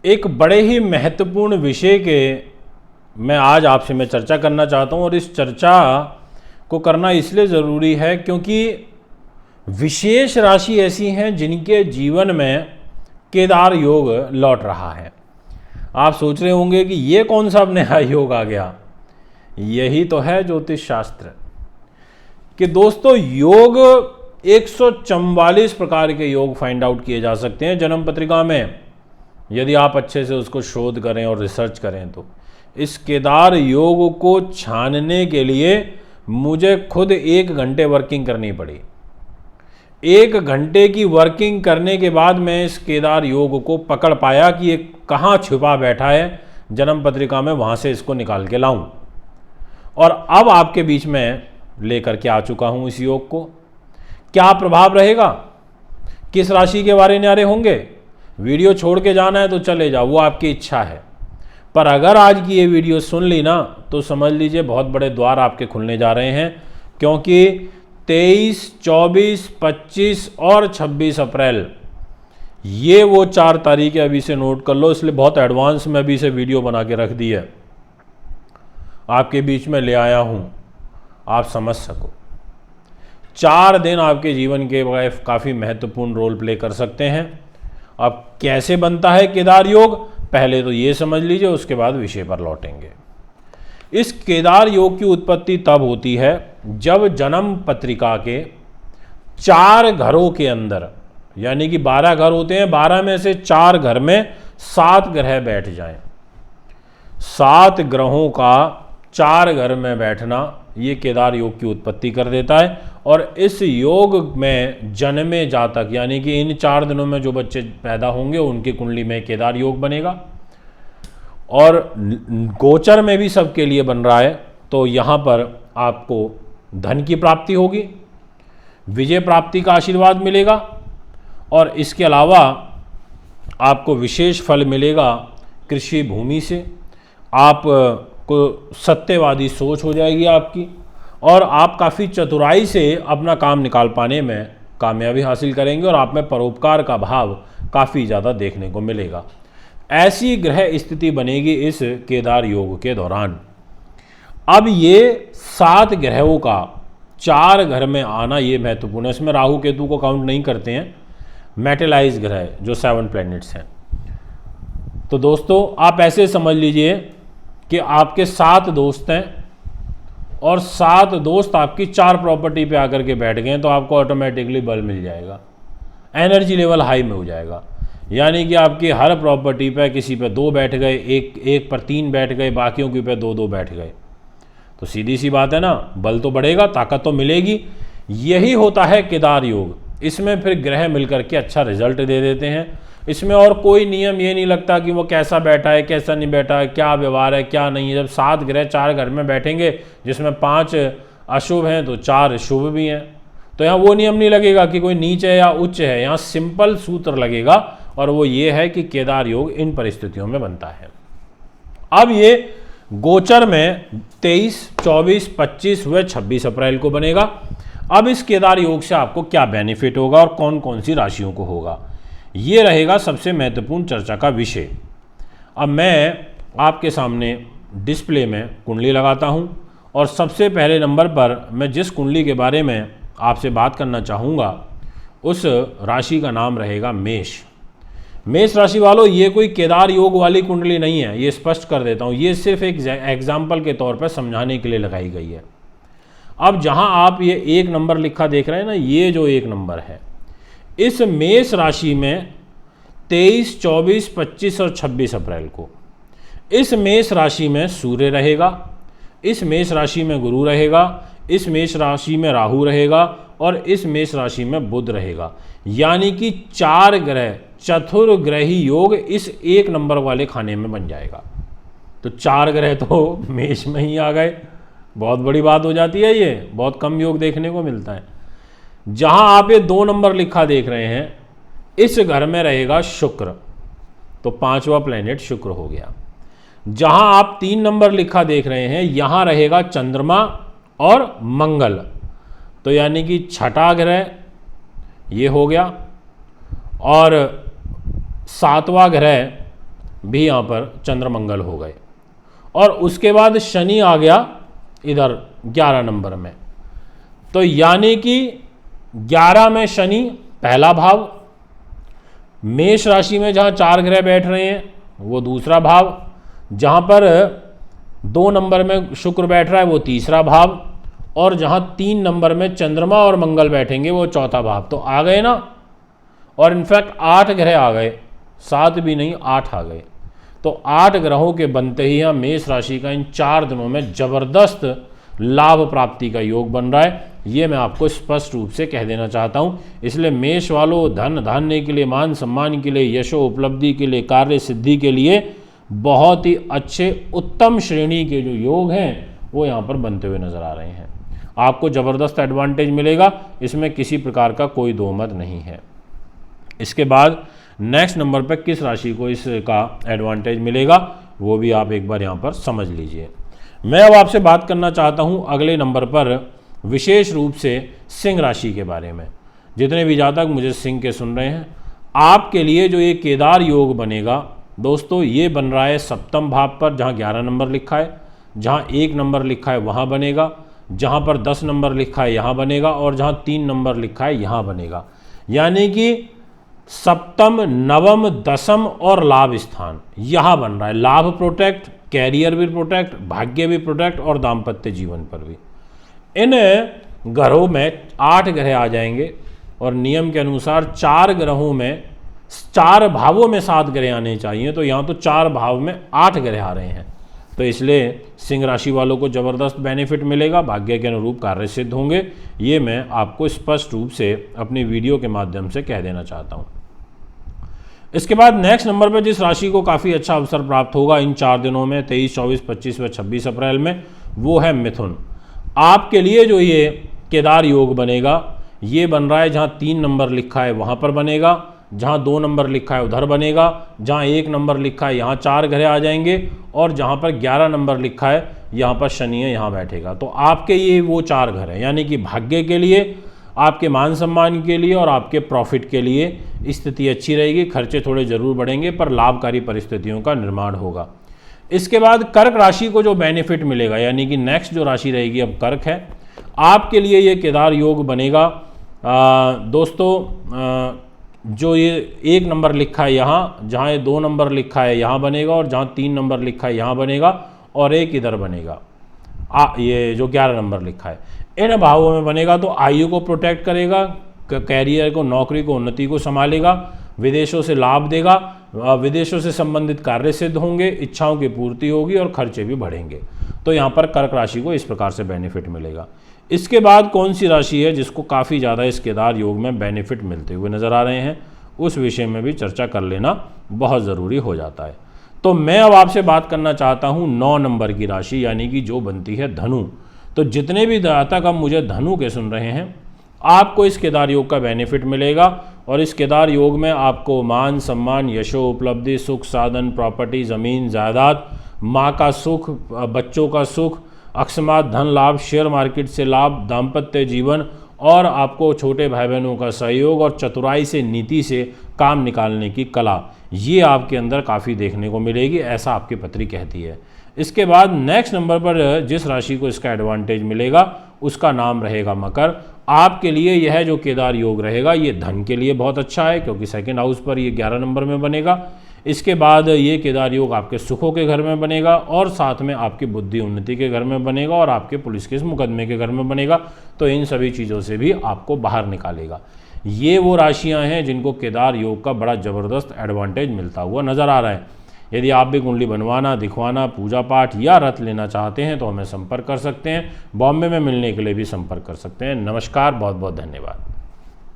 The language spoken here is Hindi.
एक बड़े ही महत्वपूर्ण विषय के मैं आज आपसे मैं चर्चा करना चाहता हूँ और इस चर्चा को करना इसलिए ज़रूरी है क्योंकि विशेष राशि ऐसी हैं जिनके जीवन में केदार योग लौट रहा है। आप सोच रहे होंगे कि ये कौन सा नया योग आ गया। यही तो है ज्योतिष शास्त्र कि दोस्तों योग 144 प्रकार के योग फाइंड आउट किए जा सकते हैं जन्म पत्रिका में, यदि आप अच्छे से उसको शोध करें और रिसर्च करें। तो इस केदार योग को छानने के लिए मुझे खुद 1 घंटे वर्किंग करनी पड़ी। 1 घंटे की वर्किंग करने के बाद मैं इस केदार योग को पकड़ पाया कि ये कहाँ छुपा बैठा है जन्म पत्रिका में, वहाँ से इसको निकाल के लाऊं। और अब आपके बीच में लेकर के आ चुका हूँ इस योग को। क्या प्रभाव रहेगा, किस राशि के बारे न्यारे होंगे, वीडियो छोड़ के जाना है तो चले जाओ, वो आपकी इच्छा है। पर अगर आज की ये वीडियो सुन ली ना तो समझ लीजिए बहुत बड़े द्वार आपके खुलने जा रहे हैं, क्योंकि 23, 24, 25 और 26 अप्रैल ये वो 4 तारीखें अभी से नोट कर लो। इसलिए बहुत एडवांस में अभी से वीडियो बना के रख दी है, आपके बीच में ले आया हूँ, आप समझ सको। 4 दिन आपके जीवन के काफ़ी महत्वपूर्ण रोल प्ले कर सकते हैं। अब कैसे बनता है केदार योग, पहले तो ये समझ लीजिए, उसके बाद विषय पर लौटेंगे। इस केदार योग की उत्पत्ति तब होती है जब जन्म पत्रिका के 4 घरों के अंदर, यानी कि 12 घर होते हैं, 12 में से 4 घर में 7 ग्रह बैठ जाएं। 7 ग्रहों का 4 घर में बैठना ये केदार योग की उत्पत्ति कर देता है। और इस योग में जन्मे जातक, यानी कि इन 4 दिनों में जो बच्चे पैदा होंगे उनकी कुंडली में केदार योग बनेगा। और गोचर में भी सबके लिए बन रहा है। तो यहाँ पर आपको धन की प्राप्ति होगी, विजय प्राप्ति का आशीर्वाद मिलेगा, और इसके अलावा आपको विशेष फल मिलेगा कृषि भूमि से। आप को सत्यवादी सोच हो जाएगी आपकी, और आप काफ़ी चतुराई से अपना काम निकाल पाने में कामयाबी हासिल करेंगे, और आप में परोपकार का भाव काफ़ी ज़्यादा देखने को मिलेगा। ऐसी ग्रह स्थिति बनेगी इस केदार योग के दौरान। अब ये 7 ग्रहों का 4 घर में आना ये महत्वपूर्ण है। इसमें राहु केतु को काउंट नहीं करते हैं, मेटलाइज ग्रह जो 7 प्लैनेट्स हैं। तो दोस्तों आप ऐसे समझ लीजिए कि आपके 7 दोस्त हैं और 7 दोस्त आपकी 4 प्रॉपर्टी पे आकर के बैठ गए, तो आपको ऑटोमेटिकली बल मिल जाएगा, एनर्जी लेवल हाई में हो जाएगा। यानी कि आपकी हर प्रॉपर्टी पे किसी पे 2 बैठ गए, एक पर 3 बैठ गए, बाकियों के पे 2-2 बैठ गए। तो सीधी सी बात है ना, बल तो बढ़ेगा, ताकत तो मिलेगी। यही होता है केदार योग। इसमें फिर ग्रह मिलकर के अच्छा रिजल्ट दे देते हैं। इसमें और कोई नियम ये नहीं लगता कि वो कैसा बैठा है कैसा नहीं बैठा है, क्या व्यवहार है क्या नहीं है। जब 7 ग्रह 4 घर में बैठेंगे, जिसमें 5 अशुभ हैं तो 4 शुभ भी हैं, तो यहाँ वो नियम नहीं लगेगा कि कोई नीच है या उच्च है। यहाँ सिंपल सूत्र लगेगा, और वो ये है कि केदार योग इन परिस्थितियों में बनता है। अब ये गोचर में 23, 24, 25 व 26 अप्रैल को बनेगा। अब इस केदार योग से आपको क्या बेनिफिट होगा और कौन कौन सी राशियों को होगा, ये रहेगा सबसे महत्वपूर्ण चर्चा का विषय। अब मैं आपके सामने डिस्प्ले में कुंडली लगाता हूं, और सबसे पहले नंबर पर मैं जिस कुंडली के बारे में आपसे बात करना चाहूँगा उस राशि का नाम रहेगा मेष। मेष राशि वालों, ये कोई केदार योग वाली कुंडली नहीं है, ये स्पष्ट कर देता हूँ। ये सिर्फ एक एग्जाम्पल के तौर पर समझाने के लिए लगाई गई है। अब जहाँ आप ये 1 नंबर लिखा देख रहे हैं ना, ये जो 1 नंबर है, इस मेष राशि में 23, 24, 25 और 26 अप्रैल को इस मेष राशि में सूर्य रहेगा, इस मेष राशि में गुरु रहेगा, इस मेष राशि में राहु रहेगा, और इस मेष राशि में बुध रहेगा। यानी कि 4 ग्रह चतुर्ग्रही योग इस 1 नंबर वाले खाने में बन जाएगा। तो 4 ग्रह तो मेष में ही आ गए, बहुत बड़ी बात हो जाती है। ये बहुत कम योग देखने को मिलता है। जहां आप ये 2 नंबर लिखा देख रहे हैं, इस घर में रहेगा शुक्र, तो 5वां प्लैनेट शुक्र हो गया। जहां आप 3 नंबर लिखा देख रहे हैं, यहां रहेगा चंद्रमा और मंगल, तो यानी कि 6ठा ग्रह ये हो गया। और 7वां ग्रह भी यहाँ पर चंद्रमंगल हो गए। और उसके बाद शनि आ गया इधर 11 नंबर में, तो यानी कि 11 में शनि पहला भाव, मेष राशि में जहाँ 4 ग्रह बैठ रहे हैं वो दूसरा भाव, जहाँ पर 2 नंबर में शुक्र बैठ रहा है वो तीसरा भाव, और जहाँ 3 नंबर में चंद्रमा और मंगल बैठेंगे वो चौथा भाव। तो आ गए ना, और इनफैक्ट 8 ग्रह आ गए, 7 भी नहीं 8 आ गए। तो 8 ग्रहों के बनते ही यहाँ मेष राशि का इन 4 दिनों में जबरदस्त लाभ प्राप्ति का योग बन रहा है, ये मैं आपको स्पष्ट रूप से कह देना चाहता हूँ। इसलिए मेष वालों, धन धान्य के लिए, मान सम्मान के लिए, यशो उपलब्धि के लिए, कार्य सिद्धि के लिए बहुत ही अच्छे उत्तम श्रेणी के जो योग हैं वो यहाँ पर बनते हुए नजर आ रहे हैं। आपको ज़बरदस्त एडवांटेज मिलेगा, इसमें किसी प्रकार का कोई दो मत नहीं है। इसके बाद नेक्स्ट नंबर पर किस राशि को इसका एडवांटेज मिलेगा वो भी आप एक बार यहाँ पर समझ लीजिए। मैं अब आपसे बात करना चाहता हूँ अगले नंबर पर विशेष रूप से सिंह राशि के बारे में। जितने भी जातक मुझे सिंह के सुन रहे हैं, आपके लिए जो ये केदार योग बनेगा दोस्तों, ये बन रहा है सप्तम भाव पर, जहाँ 11 नंबर लिखा है, जहाँ 1 नंबर लिखा है वहाँ बनेगा, जहाँ पर 10 नंबर लिखा है यहाँ बनेगा, और जहाँ 3 नंबर लिखा है यहाँ बनेगा। यानी कि सप्तम, नवम, दसम और लाभ स्थान यहाँ बन रहा है। लाभ प्रोटेक्ट, कैरियर भी प्रोटेक्ट, भाग्य भी प्रोटेक्ट, और दाम्पत्य जीवन पर भी। इन ग्रहों में 8 ग्रह आ जाएंगे, और नियम के अनुसार 4 ग्रहों में 4 भावों में 7 ग्रह आने चाहिए, तो यहाँ तो 4 भाव में 8 ग्रह आ रहे हैं। तो इसलिए सिंह राशि वालों को ज़बरदस्त बेनिफिट मिलेगा, भाग्य के अनुरूप कार्य सिद्ध होंगे, ये मैं आपको स्पष्ट रूप से अपनी वीडियो के माध्यम से कह देना चाहता हूँ। इसके बाद नेक्स्ट नंबर पर जिस राशि को काफ़ी अच्छा अवसर प्राप्त होगा इन 4 दिनों में, 23, 24, 25 व 26 अप्रैल में, वो है मिथुन। आपके लिए जो ये केदार योग बनेगा, ये बन रहा है जहाँ 3 नंबर लिखा है वहाँ पर बनेगा, जहाँ 2 नंबर लिखा है उधर बनेगा, जहाँ 1 नंबर लिखा है यहाँ 4 ग्रह आ जाएंगे, और जहाँ पर 11 नंबर लिखा है यहाँ पर शनि है, यहाँ बैठेगा। तो आपके ये वो 4 घर हैं, यानी कि भाग्य के लिए, आपके मान सम्मान के लिए और आपके प्रॉफिट के लिए स्थिति अच्छी रहेगी। खर्चे थोड़े जरूर बढ़ेंगे पर लाभकारी परिस्थितियों का निर्माण होगा। इसके बाद कर्क राशि को जो बेनिफिट मिलेगा, यानी कि नेक्स्ट जो राशि रहेगी अब कर्क है, आपके लिए ये केदार योग बनेगा। दोस्तों जो ये 1 नंबर लिखा है यहाँ, जहाँ ये 2 नंबर लिखा है यहाँ बनेगा, और जहाँ 3 नंबर लिखा है यहाँ बनेगा, और 1 इधर बनेगा। ये जो 11 नंबर लिखा है इन भावों में बनेगा, तो आयु को प्रोटेक्ट करेगा, कैरियर को, नौकरी को, उन्नति को संभालेगा, विदेशों से लाभ देगा, विदेशों से संबंधित कार्य सिद्ध होंगे, इच्छाओं की पूर्ति होगी और खर्चे भी बढ़ेंगे। तो यहाँ पर कर्क राशि को इस प्रकार से बेनिफिट मिलेगा। इसके बाद कौन सी राशि है जिसको काफ़ी ज़्यादा इस केदार योग में बेनिफिट मिलते हुए नज़र आ रहे हैं, उस विषय में भी चर्चा कर लेना बहुत ज़रूरी हो जाता है। तो मैं अब आपसे बात करना चाहता हूँ 9 नंबर की राशि, यानी कि जो बनती है धनु। तो जितने भी जातक अब मुझे धनु के सुन रहे हैं, आपको इस केदार योग का बेनिफिट मिलेगा, और इस केदार योग में आपको मान सम्मान, यशो उपलब्धि, सुख साधन, प्रॉपर्टी, ज़मीन जायदाद, माँ का सुख, बच्चों का सुख, अकस्मात धन लाभ, शेयर मार्केट से लाभ, दाम्पत्य जीवन, और आपको छोटे भाई बहनों का सहयोग और चतुराई से, नीति से काम निकालने की कला, ये आपके अंदर काफ़ी देखने को मिलेगी, ऐसा आपकी पत्री कहती है। इसके बाद नेक्स्ट नंबर पर जिस राशि को इसका एडवांटेज मिलेगा उसका नाम रहेगा मकर। आपके लिए यह जो केदार योग रहेगा ये धन के लिए बहुत अच्छा है, क्योंकि 2nd हाउस पर ये 11 नंबर में बनेगा। इसके बाद ये केदार योग आपके सुखों के घर में बनेगा, और साथ में आपकी बुद्धि उन्नति के घर में बनेगा, और आपके पुलिस केस मुकदमे के घर में बनेगा। तो इन सभी चीज़ों से भी आपको बाहर निकालेगा। ये वो राशियां हैं जिनको केदार योग का बड़ा ज़बरदस्त एडवांटेज मिलता हुआ नज़र आ रहा है। यदि आप भी कुंडली बनवाना, दिखवाना, पूजा पाठ या रथ लेना चाहते हैं तो हमें संपर्क कर सकते हैं। बॉम्बे में मिलने के लिए भी संपर्क कर सकते हैं। नमस्कार, बहुत बहुत धन्यवाद।